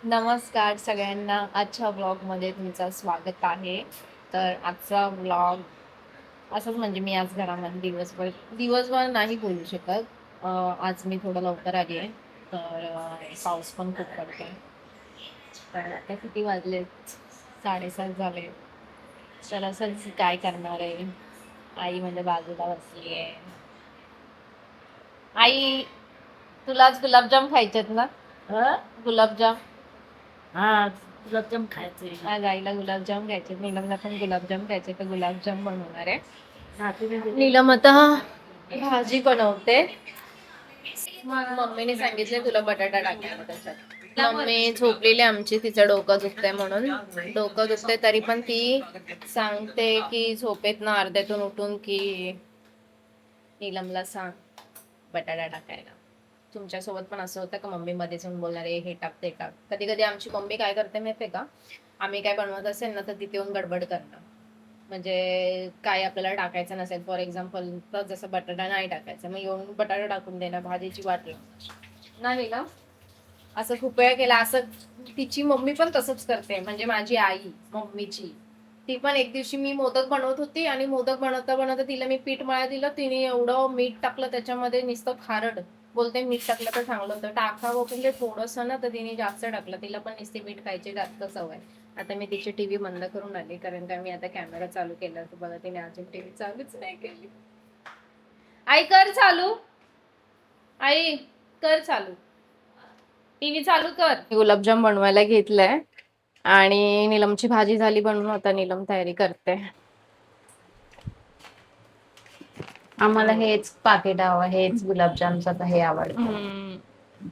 नमस्कार सगळ्यांना. आजच्या व्लॉगमध्ये तुमचं स्वागत आहे. तर आजचा व्लॉग असंच म्हणजे मी आज घरामध्ये दिवसभर दिवसभर नाही बोलू शकत. आज मी थोडं लवकर आली आहे. तर पाऊस पण खूप पडतोय. तर आता किती वाजलेत? 7:30 झाले. तर असंच काय करणार आहे. आई म्हणजे बाजूला बसली आहे. आई, तुला आज गुलाबजाम खायचेत ना? गुलाबजाम. हा गुलाबजाम खायचे. आज आईला गुलाबजाम खायचे, नीलमला पण गुलाबजाम खायचे, तर गुलाबजाम बनवणार आहे. नातीने दिले. नीलम आता भाजी बनवते. मम्मीने सांगितले तुला बटाटा टाकायला त्याच्यात. मम्मी झोपलेली आमची, तिचं डोकं दुखतंय म्हणून. डोकं दुखतंय तरी पण ती सांगते की झोपेत ना अर्ध्यातून उठून की नीलमला सांग बटाटा टाकायला. तुमच्यासोबत पण असं होतं का मम्मी मध्येच येऊन बोलणार आहे हे टाक ते टाक? कधी कधी आमची मम्मी काय करते माहितीये का, आम्ही काय बनवत असेल ना तर तिथे येऊन गडबड करणं. म्हणजे काय आपल्याला टाकायचं नसेल, फॉर एक्झाम्पल तर जसं बटाटा नाही टाकायचं, मग येऊन बटाटा टाकून देणार, भाजीची वाट लावणार नाही ना. असं खूप वेळा केलं. असं तिची मम्मी पण तसंच करते, म्हणजे माझी आई मम्मीची. ती पण एक दिवशी मी मोदक बनवत होती आणि मोदक बनवता बनवता तिला मी पीठ मळा दिलं, तिने एवढं मीठ टाकलं त्याच्यामध्ये, नुसतं खारड. बोलते मीठ टाकलं तर चांगलं होतं, टाकावं म्हणजे थोडंसं ना, तर तिने जास्त टाकलं. तिला पण नुसते मीठ खायची जास्त सवय. आता मी तिची टीव्ही बंद करून आली, कारण का मी आता कॅमेरा चालू केला तर बघा तिने अजून टीव्ही चालूच नाही केली. आई कर चालू, आई कर चालू, टीव्ही चालू कर. गुलाबजाम बनवायला घेतलंय आणि नीलमची भाजी झाली बनवून, आता नीलम तयारी करते. आम्हाला हेच पाकिट हवं, हेच गुलाबजामचं हे आवडतं,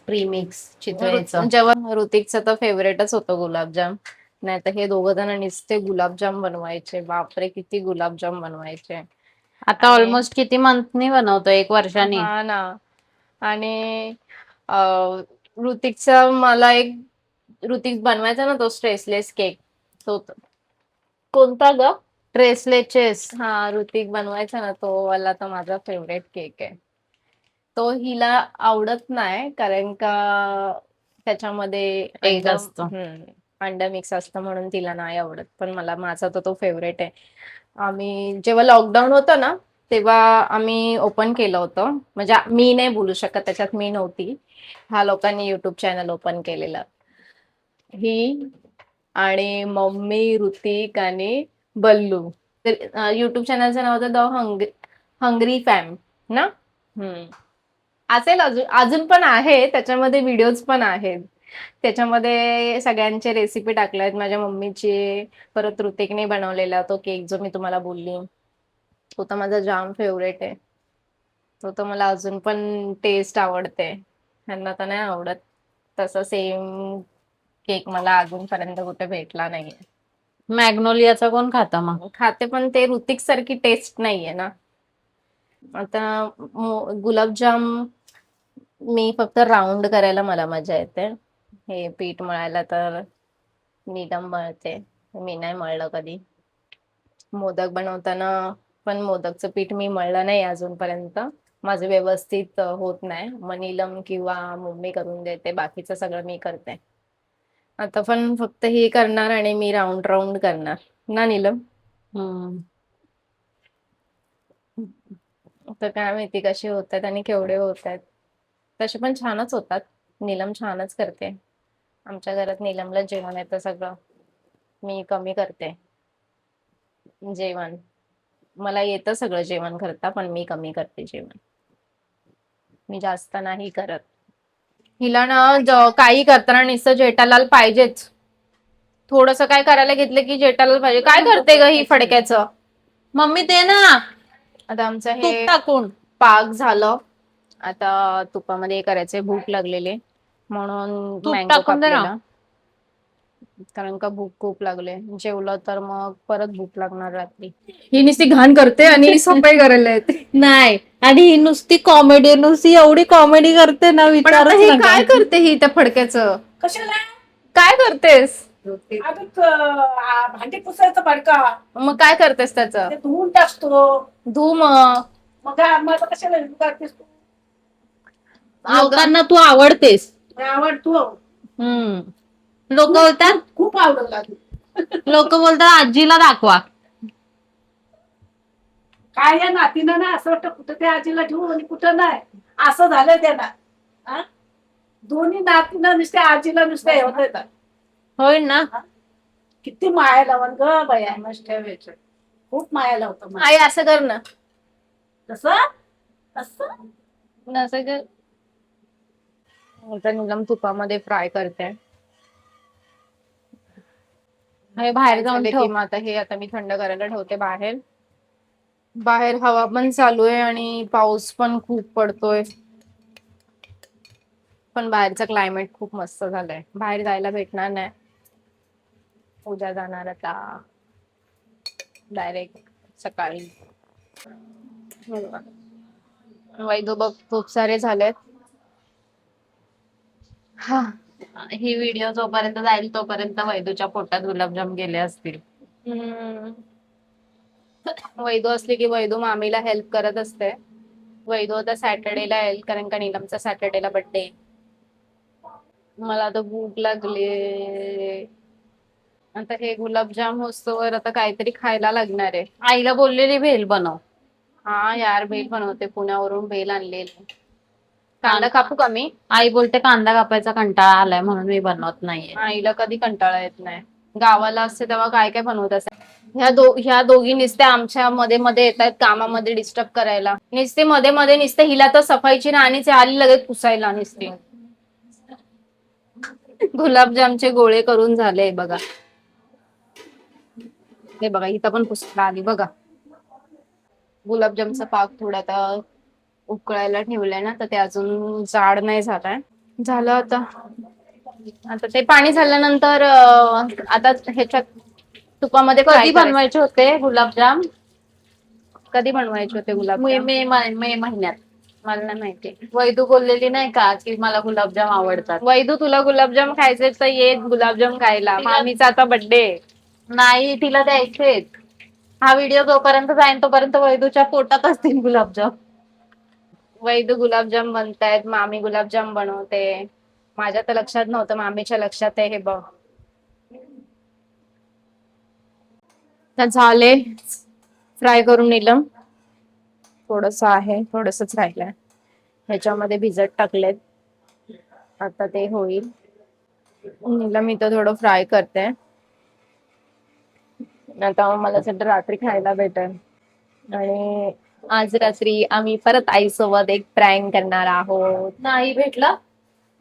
प्रीमिक्स चितळेचं. जेव्हा ऋतिकचं तर फेवरेटच होतं गुलाबजाम. नाही तर हे दोघं जण नुसते गुलाबजाम बनवायचे. बापरे, किती गुलाबजाम बनवायचे. आता आणि ऑलमोस्ट किती मंथनी बनवतो, 1 वर्षाने. हा ना. आणि ऋतिकचा मला एक ऋतिक बनवायचा ना तो स्ट्रेसलेस केक. तो कोणता ग? ट्रेसलेचेस. हा, ऋतिक बनवायचा ना तो वाला, तर माझा फेवरेट केक आहे. तो हिला आवडत नाही, कारण का त्याच्यामध्ये एग असतं. अंड मिक्स असतं म्हणून तिला नाही आवडत. पण मला, माझा तर तो फेवरेट आहे. आम्ही जेव्हा लॉकडाऊन होतं ना, तेव्हा आम्ही ओपन केलं होतं. म्हणजे मी नाही बोलू शकत, त्याच्यात मी नव्हती. ह्या लोकांनी युट्यूब चॅनल ओपन केलेलं. ही आणि मम्मी, ऋतिक आणि बल्लू. युट्यूब चॅनलचं नाव होतं द हंग्री फॅम ना. असेल, अजून अजून पण आहे त्याच्यामध्ये, व्हिडिओज पण आहेत. त्याच्यामध्ये सगळ्यांचे रेसिपी टाकल्या आहेत, माझ्या मम्मीची. परत ऋतिकने बनवलेला तो केक जो मी तुम्हाला बोलली, तो तर माझा जाम फेवरेट आहे. तो तर मला अजून पण टेस्ट आवडते, त्यांना तर नाही आवडत. तसं सेम केक मला अजूनपर्यंत कुठे भेटला नाहीये. मॅग्नोलियाचा कोण खाता मग? खाते, पण ते ऋतिक सारखी टेस्ट नाहीये ना. आता गुलाबजाम मी फक्त राऊंड करायला मला मजा येते. हे पीठ मळायला तर नीलम मळते, मी नाही मळलं कधी. मोदक बनवताना पण मोदकचं पीठ मी मळलं नाही अजूनपर्यंत. माझं व्यवस्थित होत नाही, मग नीलम किंवा मम्मी करून देते, बाकीचं सगळं मी करते. आता पण फक्त हे करणार आणि मी राऊंड राऊंड करणार ना नीलम. हम्म. तर काय माहिती कसे होतात आणि केवढे होत आहेत. तसे पण छानच होतात. नीलम छानच करते. आमच्या घरात नीलमला जेवण येतं सगळं. मी कमी करते जेवण. मला येतं सगळं जेवण करता, पण मी कमी करते जेवण. मी जास्त नाही करत. हिला ना काही करताना नुसतं जेठालाल पाहिजेच. थोडस काय करायला घेतलं की जेठालाल पाहिजे. काय करते ग ही फडक्याचं? मम्मी दे ना आता आमचं तूप हे टाकून. पाक झालं. आता तुपामध्ये करायचे, भूक लागलेली म्हणून तूप मँगो टाकून दे ना. कापलेला. कारण का भूक खूप लागले. जेवलं तर मग परत भूक लागणार रात्री. ही नुसती घाण करते आणि सफाई करायला येते. नाही, आणि ही नुसती कॉमेडी, नुसती एवढी कॉमेडी करते ना, पण आता विचारच हे नका. काय करते ही त्या फडक्याचं? कशाला काय करतेस? भांडी पुसायचं फडका मग काय करतेस त्याचं? ते धुवून टाकतो. धू मग. मग कशाला करतेस तू? अगं लोकांना तू आवडतेस. आवडतो. हम्म. लोक बोलतात खूप आवडला लोक बोलतात आजीला दाखवा. काय या नातीनं ना असं वाटतं कुठं त्या आजीला ठेवू आणि कुठं नाही असं झालंय त्यांना हा? दोन्ही नातीनं नुसत्या आजीला नुसत्या हे होत येतात. होय ना. किती माया लावून ग बाया मस्त ठेवायचं. खूप माया लावतो मला. आई असं कर ना. कसं कसं असं कर. आता निलम तुपामध्ये फ्राय करते. हे बाहेर जाऊन झाले ठेव. की मग आता हे आता मी थंड करायला ठेवते बाहेर. बाहेर हवा पण चालू आहे आणि पाऊस पण खूप पडतोय. पण बाहेरचं क्लायमेट खूप मस्त झालंय. बाहेर जायला भेटणार नाही. उद्या जाणार आता डायरेक्ट सकाळी. वैदू बघ खूप सारे झालेत. हा, ही व्हिडिओ जोपर्यंत जाईल तोपर्यंत वैदूच्या पोटात गुलाबजाम गेले असतील. वैदू असली की वैदू मामीला हेल्प करत असते. वैदू आता सॅटर्डेला येईल कारण का नीलमचा सॅटर्डेला बर्थडे. मला आता भूक लागली. आता हे गुलाबजाम होस्तोवर आता काहीतरी खायला लागणार आहे. आईला बोललेली भेल बनव. हा यार भेल बनवते. पुण्यावरून भेल आणलेली. कांदा कापू का मी? आई बोलते कांदा कापायचा कंटाळा आलाय म्हणून मी बनवत नाहीये. आईला कधी कंटाळा येत नाही. गावाला असते तेव्हा काय काय बनवत असते. ह्या दोघी नुसत्या आमच्या मध्ये मध्ये येतात कामामध्ये डिस्टर्ब करायला. नुसते मध्ये मध्ये नुसते हिला तर सफाईची राणीच आली लगेच पुसायला नुसते. गुलाबजामचे गोळे करून झाले बघा. हे बघा इथं पण पुसला आली बघा. गुलाबजामचा पाक थोडा आता उकळायला ठेवलाय ना तर ते अजून जाड नाही झालाय. झालं आता. आता ते पाणी झाल्यानंतर आता ह्याच्यात तुपामध्ये फ्राय कधी करायचं. बनवायचे होते गुलाबजाम? कधी बनवायचे होते गुलाबजाम? मे महिन्यात. मला नाही माहिती. वैदू बोललेली नाही का की मला गुलाबजाम आवडतात. वैदू तुला गुलाबजाम खायचे तर ये गुलाबजाम खायला. मामीचा आता बर्थडे. नाही तिला द्यायचेत. हा व्हिडिओ जोपर्यंत जाईल तोपर्यंत वैदूच्या पोटात असतील गुलाबजाम. वैदू गुलाबजाम बनतायत. मामी गुलाबजाम बनवते. माझ्या तर लक्षात नव्हतं. मामीच्या लक्षात आहे हे बघ. झाले फ्राय करून नीलम. थोडस आहे थोडसच राहिलंय. ह्याच्यामध्ये भिजत टाकलेत. आता ते होईल. नीलम इथं थोडं फ्राय करते. आता मला सध्या रात्री खायला भेटेल. आणि आज रात्री आम्ही परत आईसोबत एक प्रँक करणार आहोत. नाही भेटला.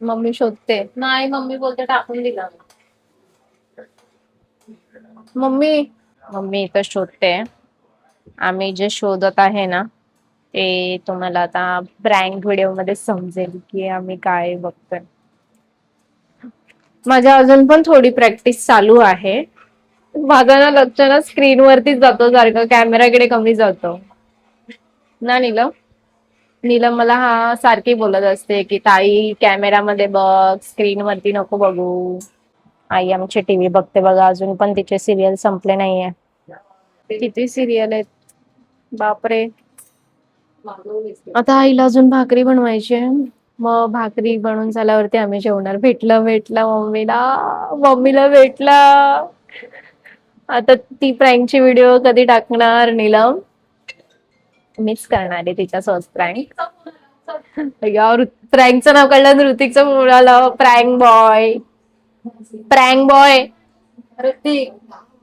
मम्मी शोधते. नाही मम्मी बोलते टाकून दिला. मम्मी मम्मी इथं शोधते. आम्ही जे शोधत आहे ना ते तुम्हाला आता प्रँक व्हिडिओ मध्ये समजेल की आम्ही काय बघतोय. माझ्या अजून पण थोडी प्रॅक्टिस चालू आहे. माझा ना लक्ष ना स्क्रीन वरतीच जातो सारखं. कॅमेराकडे कमी जातो ना नीलम. नीलम मला सारखी बोलत असते की ताई कॅमेरामध्ये बघ स्क्रीन वरती नको बघू. आई आमची टीव्ही बघते बघा. अजून पण तिचे सिरियल संपले नाहीये. किती सिरियल आहेत बापरे. आता आईला अजून भाकरी बनवायची आहे. मग भाकरी बनवून झाल्यावरती आम्ही जेवणार. भेटलं मम्मीला भेटला. आता ती प्रँकची व्हिडिओ कधी टाकणार नीलम? मिस करणार आहे तिच्यासोबत प्रँक. प्रँकचं नाव कळलं ऋतिकचं मुळाला. प्रँक बॉय ऋतिक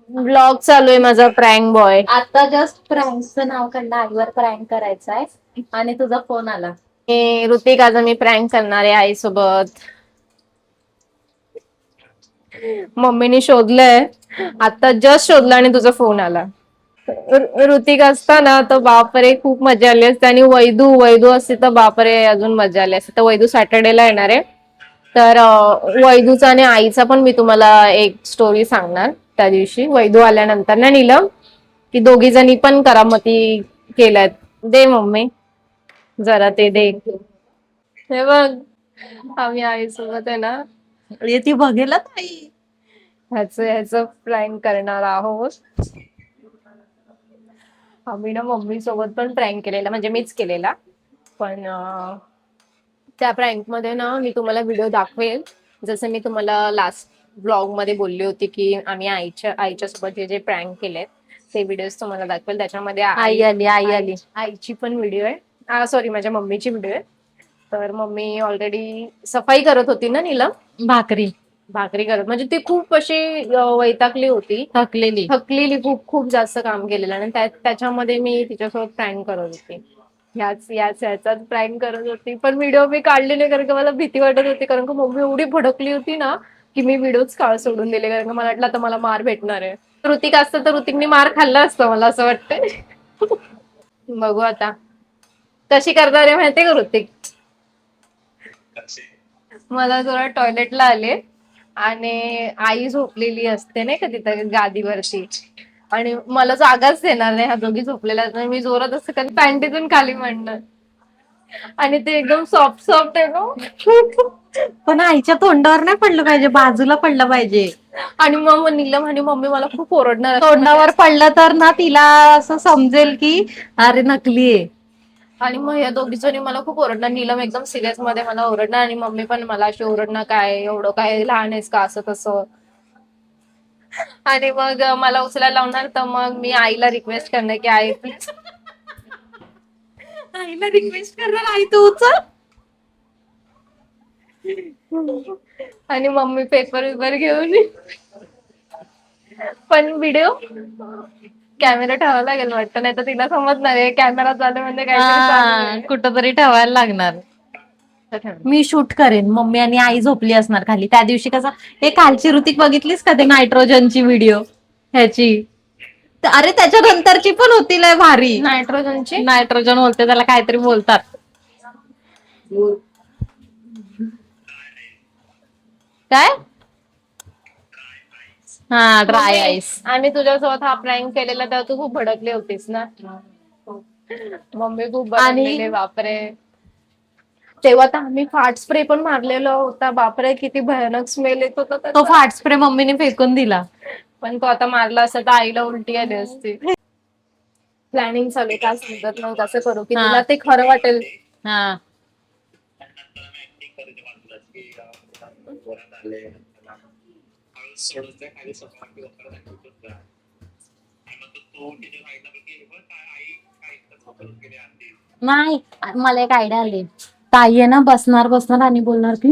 ब्लॉग चालू आहे माझा. Prank boy. आता जस्ट प्रँकचं नाव काढलं. आईवर प्रँक करायचंय आणि तुझा फोन आला. ऋतिक आज मी प्रँक करणार आहे आईसोबत. मम्मीने शोधलंय. आता जस्ट शोधलं आणि तुझा फोन आला. ऋतिक असता ना तर बापरे खूप मजा आली असते. आणि वैदू असते तर बापरे अजून मजा आली असते. तर वैदू सॅटर्डेला येणार आहे. तर वैदूचा आणि आईचा पण मी तुम्हाला एक स्टोरी सांगणार त्या दिवशी. वैदू आल्यानंतर ना नीलम की दोघी जणी पण करामती केल्यात. दे मम्मी जरा ते दे. हे बघ आम्ही आईसोबत आहे ना ती बघेल ताई. ह्याच प्रँक करणार आहोत. आम्ही ना मम्मी सोबत पण प्रँक केलेला. म्हणजे मीच केलेला. पण त्या प्रँक मध्ये ना मी तुम्हाला व्हिडिओ दाखवेल. जसं मी तुम्हाला लास्ट ब्लॉग मध्ये बोलली होती की आम्ही आईच्या सोबत जे प्रँक केलेत ते व्हिडिओज तुम्हाला दाखवेल. त्याच्यामध्ये आई आली. आईची पण व्हिडिओ आहे, सॉरी माझ्या मम्मीची व्हिडिओ आहे. तर मम्मी ऑलरेडी सफाई करत होती ना नीलम, भाकरी करत, म्हणजे ती खूप अशी वैतागली होती, थकलेली, खूप खूप जास्त काम केलेलं आणि त्याच्यामध्ये मी तिच्यासोबत प्रँक करत होती. याचाच प्रँक करत होती, पण व्हिडिओ मी काढले नाही कारण का मला भीती वाटत होती, कारण का मम्मी एवढी भडकली होती ना की मी व्हिडिओच काळ सोडून दिले, कारण का मला वाटलं आता मला मार भेटणार आहे. ऋतिक असतं तर ऋतिकने मार खाल्ला असतं, मला असं वाटतंय. बघू आता कशी करणार आहे माहितीये का ऋतिक. मला जरा टॉयलेटला आले आणि आई झोपलेली असते नाही का तिथं गादीवरती, आणि मला जागाच देणार नाही, ह्या दोघी झोपलेल्या असतात. मी जोरात असं कधी पॅन्टीतून खाली म्हणणार आणि ते एकदम सॉफ्ट सॉफ्ट आहे ना. पण आईच्या तोंडावर नाही पडलं पाहिजे, बाजूला पडलं पाहिजे. आणि मग नीलम आणि मम्मी मला खूप ओरडणार. तोंडावर पडलं तर ना तिला असं समजेल की अरे नकली आहे. आणि मग या दोघी जणी मला खूप ओरडणार. नीलम एकदम सिरियस मध्ये मला ओरडणार आणि मम्मी पण मला अशी ओरडणार, काय एवढं काय लहान आहेस का असं तसं. आणि मग मला उचलायला लावणार, तर मग मी आईला रिक्वेस्ट करणार की आई प्लीज, आईला रिक्वेस्ट करणार आई तू उचल. आणि मम्मी पेपर घेऊन. पण व्हिडिओ कॅमेरा ठेवावा लागेल वाटतं, नाही तर तिला समजणार आहे कॅमेरा चालू म्हणजे काय कुठंतरी ठेवायला लागणार. मी शूट करेन, मम्मी आणि आई झोपली असणार खाली. त्या दिवशी कसं हे कालची ऋतिक बघितलीस का ते नायट्रोजनची व्हिडिओ ह्याची, अरे त्याच्यानंतरची पण होती लय भारी. नायट्रोजन बोलते त्याला, काहीतरी बोलतात. काय हा ड्राय आईस. आम्ही तुझ्यासोबत हा प्रँक केलेला तेव्हा तू खूप भडकली होतीस ना. मम्मी खूप भडकलेली, बापरे. तेव्हा तर आम्ही फाट स्प्रे पण मारलेला होता, बापरे किती भयानक स्मेल येत होता तो फाट स्प्रे मम्मीने फेकून दिला. पण तो आता मारला असता तर आईला उलटी आली असती. प्लॅनिंग चालू, काय समजत नाही कसं करू की तुला ते खरं वाटेल. हा नाही, मला एक आयडिया आली. ताई आहे ना बसणार आणि बोलणार की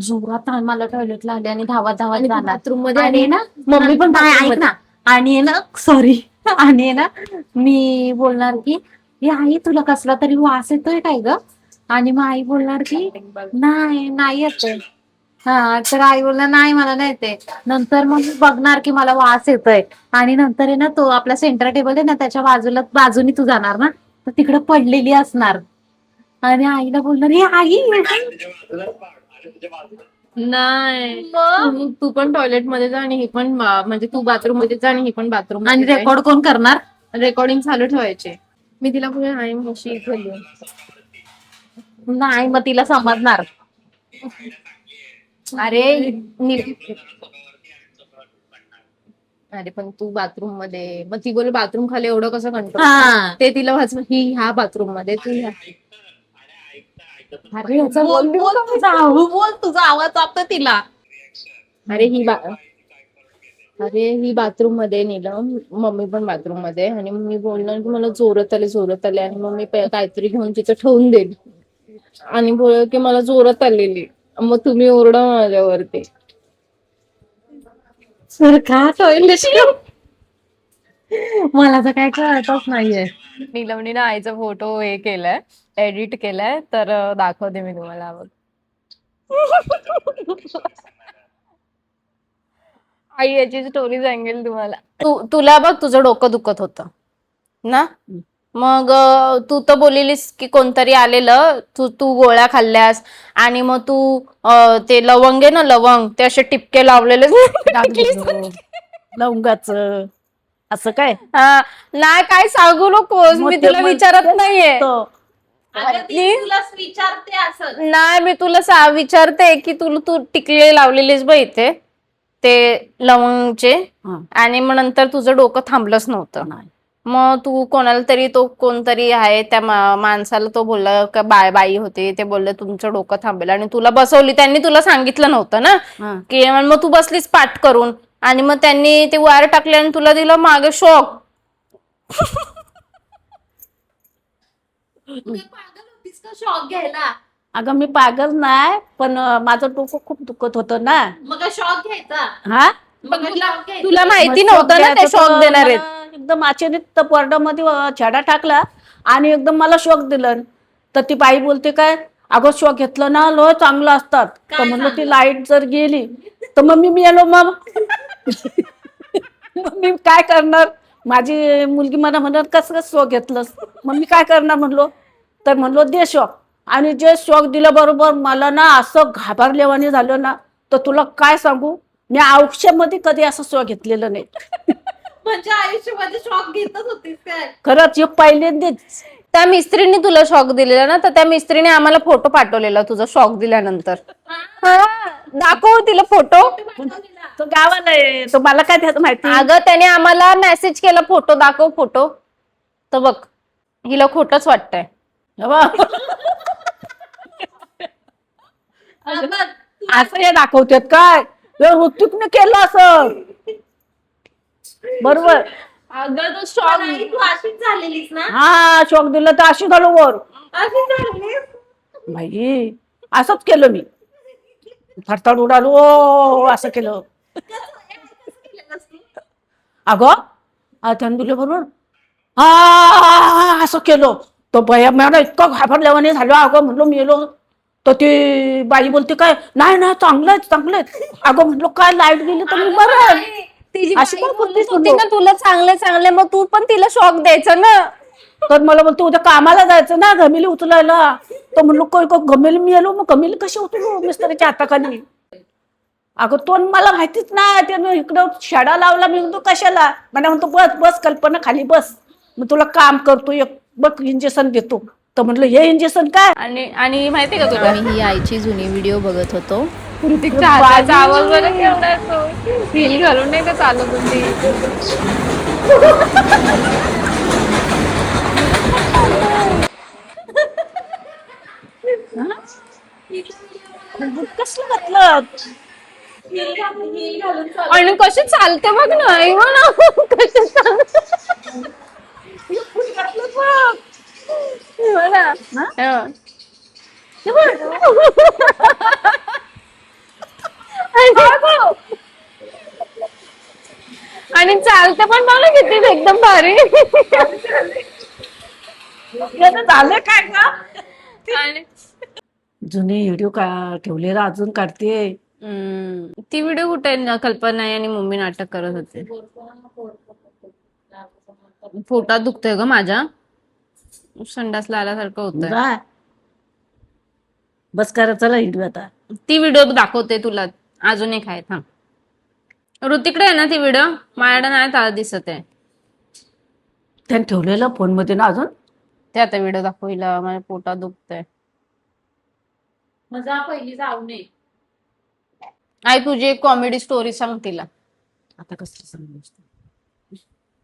जोरात मला टॉयलेटला आले आणि धावत जाणार बाथरूम मध्ये आणि ना मम्मी पण ऐक ना, आणि ना सॉरी, आणि ना मी बोलणार की हे आई तुला कसला तरी वास येतोय काय ग, आणि मग आई बोलणार की नाही येतोय. हा तर आई बोलणार नाही मला नाही येते. नंतर मग मी बघणार की मला वास येतोय, आणि नंतर आहे ना तो आपला सेंटर टेबल आहे ना त्याच्या बाजूनी तू जाणार ना, तर तिकडे पडलेली असणार आणि आईला बोलणार हे आई नाही. तू पण टॉयलेट मध्ये जा आणि ही पण म्हणजे तू बाथरूम मध्ये जा आणि ही पण बाथरूम. आणि रेकॉर्ड कोण करणार, रेकॉर्डिंग चालू ठेवायचे. मी तिला बोलले आई म्हशी इथे. नाही मग तिला समजणार. अरे अरे पण तू बाथरूम मध्ये, मग ती बोल बाथरूम खाली एवढं कसं कंट्रोल, ते तिला वाचलं ही ह्या बाथरूम मध्ये तू ह्या. अरे बोल तुझा आवाज जातो तिला. अरे ही बाथरूम मध्ये नीलम, मम्मी पण बाथरूम मध्ये, आणि मी बोलणार की मला जोरात आले आणि मग मी काहीतरी घेऊन तिथं ठेवून देईल आणि बोल की मला जोरात आलेली, मग तुम्ही ओरडा माझ्यावरती. सर का मला तर काय कळतच नाहीये. नीलमनी ना आईचा फोटो हे केलाय, एडिट केलाय, तर दाखवते मी तुम्हाला. आई याची स्टोरी सांगेल तुम्हाला. तुला बघ तुझं डोकं दुखत होतं ना, मग तू तर बोललीस की कोणतरी आलेलं, तू गोळ्या खाल्ल्यास आणि मग तू ते लवंग आहे ना, लवंग ते असे टिपके लावलेले लवंगाच असं काय. हा नाही काय सांगू नकोस, मी तुला विचारत नाहीये. विचारते असं नाही, मी तुला विचारते की तू टिकले लावलेलीस बघ इथे ते लवंगचे, आणि मग नंतर तुझं डोकं थांबलंच नव्हतं. मग तू कोणाला तरी, तो कोणतरी आहे त्या माणसाला तो बोलला का बाई होते, ते बोलले तुमचं डोकं थांबेल, आणि तुला बसवली. त्यांनी तुला सांगितलं नव्हतं ना हा. की, मग तू बसलीस पाठ करून, आणि मग त्यांनी ते वायर टाकले आणि तुला दिलं मागे शॉक. शॉक घ्यायला अगं मी पागल नाही, पण माझं डोकं खूप दुखत होतं ना. मग शॉक घ्यायचा. हा पण मग shock घ्यायचा. तुला माहिती मग नव्हतं ना ते द्यायचं शॉक तर देणार आहेत. मला एकदम अचानक बोर्डामध्ये छडा टाकला आणि एकदम मला शॉक दिलं. तर ती बाई बोलते काय, अगं शॉक घेतलं ना लो चांगलं असतात. तर म्हणलं ती लाईट जर गेली तर मग मी येलो मग. मग मी काय करणार, माझी मुलगी मला म्हणत कसं कसं शॉक घेतलंस, मग मी काय करणार म्हणलो. तर म्हणलो दे शॉक, आणि जे शॉक दिल्याबरोबर मला ना असं घाबरल्यावानी झालं ना, तर तुला काय सांगू, मी आयुष्यामध्ये कधी असं शॉक घेतलेलं नाही. म्हणजे आयुष्यामध्ये शॉक घेतच होतीस काय? खरंच हे पहिल्यांदाच. त्या मिस्त्रीने तुला शॉक दिलेला ना, तर त्या मिस्त्रीने आम्हाला फोटो पाठवलेला तुझा शॉक दिल्यानंतर. हा, दाखव तिला फोटो. तो गावाला आहे, तो मला काय त्यात माहिती. अगं त्याने आम्हाला मेसेज केला, फोटो दाखव फोटो. तर बघ, हिला खोटच वाटतंय. हवा. असं हे दाखवतात काय, ऋतिकने केलं असं बरोबर. अगं तो शॉक, तू अशीच झालेलीस ना? हा शॉक दिलं तर अशी झालो वर. अशीच झालेलीस? बाई असंच केलं मी, फडफड उडालो असं केलं. अगं त्यानं दिलं बरोबर, हा असं केलं. तो बया मला इतकं घाबरल्यावाने झालं. अगं म्हणलो मी येलो. तर ती बाई बोलते काय, नाही नाही चांगलंच चांगलंच. अगं म्हणलो काय लाईट गेली तर मी बरं. तिची अशी बाई पण बोलत बोलतेस होती म्हणलो. ना तुला चांगले चांगले, मग तू पण तिला शॉक द्यायचा ना. तर मला बोलतो उद्या कामाला जायचं ना घमेली उचलायला. तर म्हणलो घमेली मी आलो, मग घमेली कशी उचलू मिस्त्रीच्या हाताखाली. अगं तो मला माहितीच नाही, त्यानं इकडं शेडा लावला. मी म्हणतो कशाला, मला म्हणतो बस बस कल्पना खाली बस, मग तुला काम करतो एक बघ इंजेक्शन देतो. तर म्हणलं हे इंजेक्शन काय. आणि माहितीये का तुला, आम्ही ही आईची जुनी व्हिडिओ बघत होतो. ऋतिकचा हाताचा आवाज बरं केवढा येतो. फील घालून नाही का चालत होती. कसलं घातलं. आणि कशी चालते बघ ना, हो ना कशी चालते. हो ना. हो. आणि चालते पण मला किती एकदम भारी. यानं झालं काय का. आणि जुने व्हिडिओ का ठेवलेला अजून काढते. ती व्हिडिओ कुठे आहे? कल्पना आणि मम्मी नाटक करत होते. पोटात दुखतंय ग माझ्या, संडासला आल्यासारखं होतंय. जा. बस करा चला व्हिडिओ आता. ती व्हिडिओ दाखवते तुला, अजून एक आहे थांब. ऋतिकडे आहे ना ती व्हिडिओ, माझ्याकडे नाही त्याला दिसत आहे. त्याने ठेवलेलं फोन मध्ये ना अजून. ते आता व्हिडिओ दाखविला, माझ्या पोटात दुखतंय. मजा पहिली जाऊ नये. आई तुझी एक कॉमेडी स्टोरी सांग तिला. आता कसं सांगू.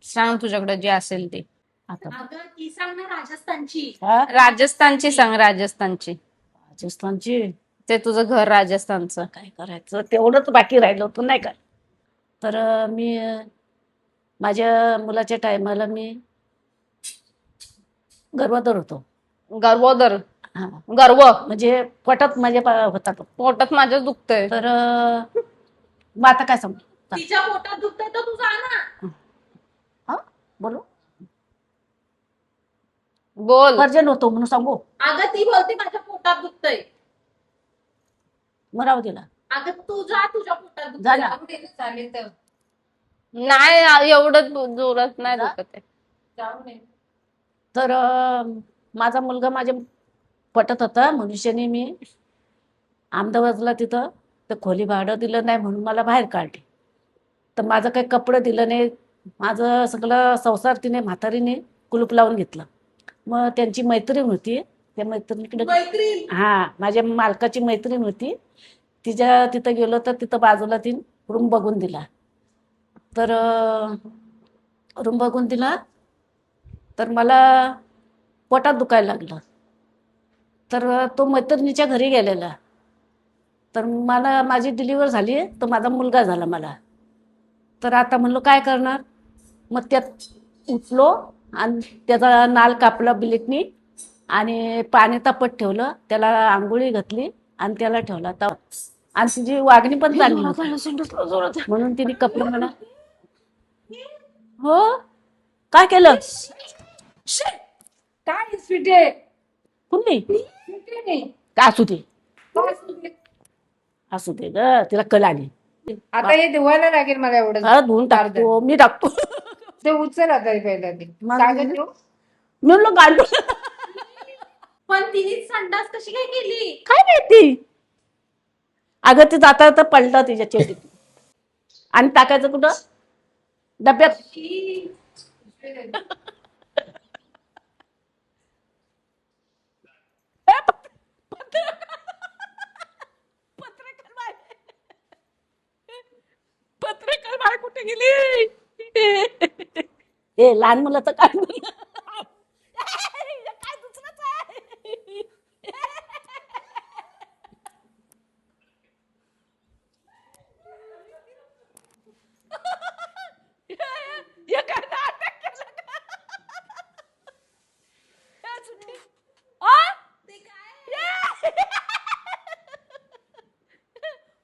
सांग तुझ्याकडे जे असेल ते. आता अगं ती सांग ना राजस्थानची. हा? राजस्थानची सांग, राजस्थानची. राजस्थानची. ते तुझं घर राजस्थानचं. काय करायचं तेवढंच बाकी राहिलं होतं नाही का. तर मी माझ्या मुलाच्या टायमाला मी गर्भवती होतो. गर्भोदर, हा गर्व म्हणजे पोटात माझ्या होता तो. पोटात माझ्या दुखतंय. तर मग आता काय सांगू. तिच्या पोटात दुखतंय तर तू जा ना. हा बोलो बोल. वर्जन होतो म्हणून सांगू. अगं ती बोलते माझ्या पोटात दुखतंय. मराव दिला. अगं तू जा, तुझ्या पोटात जा ना. दुखतंय. चालेल तर नाही एवढं जोरात नाही दुखत आहे. जाऊ नये. तर माझा मुलगा माझ्या पटत होता. मनुष्याने मी अहमदाबादला तिथं तर खोली भाडं दिलं नाही म्हणून मला बाहेर काढले. तर माझं काही कपडं दिलं नाही. माझं सगळं संसार तिने म्हातारीने कुलूप लावून घेतलं. मग त्यांची मैत्रीण होती, त्या मैत्रिणीकडे मैत्रीण. हा माझ्या मालकाची मैत्रीण होती. तिच्या तिथं गेलो तर तिथं बाजूला ती रूम बघून दिला. तर रूम बघून दिला तर मला पोटात दुखायला लागलं. तर तो मैत्रिणीच्या घरी गेलेला. तर मला माझी डिलिव्हर झाली तर माझा मुलगा झाला मला. तर आता म्हणलो काय करणार, मग त्यात उठलो आणि त्याचा नाल कापला बिलेटनी आणि पाणी तापत ठेवलं, त्याला आंघोळी घातली आणि त्याला ठेवला तर आणि तिची वागणी पण चांगली होती. म्हणून तिने कपडे मला हो काय केलं काय स्वीट आहे कुणी स्वीट नाही का असू दे काय sweet आहे? असू दे ग तिला कल आली. आता हे धुवायला लागेल मला एवढं हा धुवून टाकतो मी टाकतो. ते उचल आता हे पहिला ते मग कागद देऊ? मी म्हणलो गांडू पण तिने संडास कशी काय केली? काय माहिती अगं ते जाता जाता पडलं तिच्या चेटीत आणि टाकायचं कुठं डब्यात. पत्रकार बाय कुठे गेली ए लहान मुलाचं काय काय दुसरंच आहे. हे काय नाटक केलं का? हे सुट्टी. आ?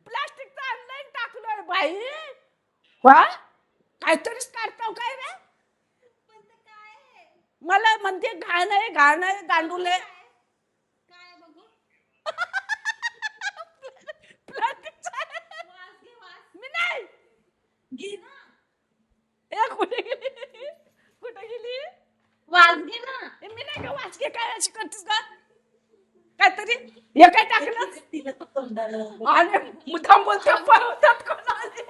प्लास्टिकचं आणलंय टाकलोय बाई. वा काहीतरीच काढताव काय रे मला म्हणते घाण आहे घाण आहे गांडुले प्लास्टिकचं आहे. मी नाही ए, कुठे गेली कुठे गेली वाज घे ना. ए, मी नाही का वाचके काय अशी करतेस का काहीतरी हे काय टाकलं आणि मुद्दाम बोलते पळवतात कोण आले.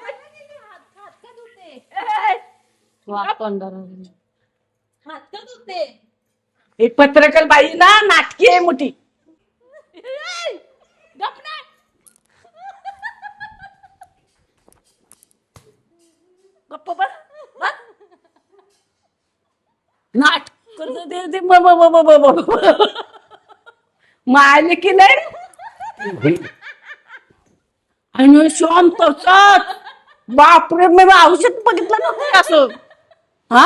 ए, हात का धुते? एक पत्रकार बाई ना नाटकी आहे मोठी. ए, गप ना. गप्प बस नाटक करतो ते मारले की नाही आणि शांत असत. बापरे मी औषध बघितलं नव्हतं असं. हा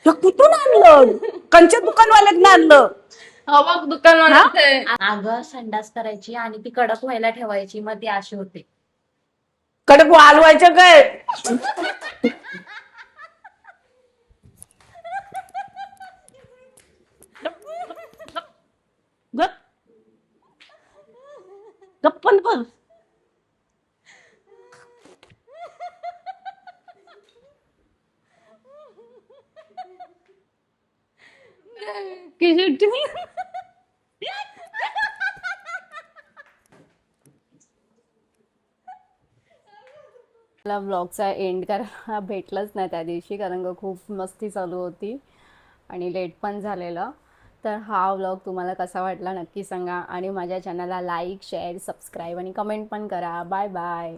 हे कुठून आणलं कंच्या दुकानवाल्यात आणलं. बघ दुकान अगं संडास करायची आणि ती कडक व्हायला ठेवायची, मग ती अशी होते. कडक वालवायचं काय गप्पन पण मला ब्लॉगचा एंड करायला भेटलंच नाही त्या दिवशी, कारण का खूप मस्ती चालू होती आणि लेट पण झालेलं. तर हा व्लॉग तुम्हाला कसा वाटला नक्की सांगा आणि माझ्या चॅनलला लाईक शेअर सबस्क्राईब आणि कमेंट पण करा. Bye bye.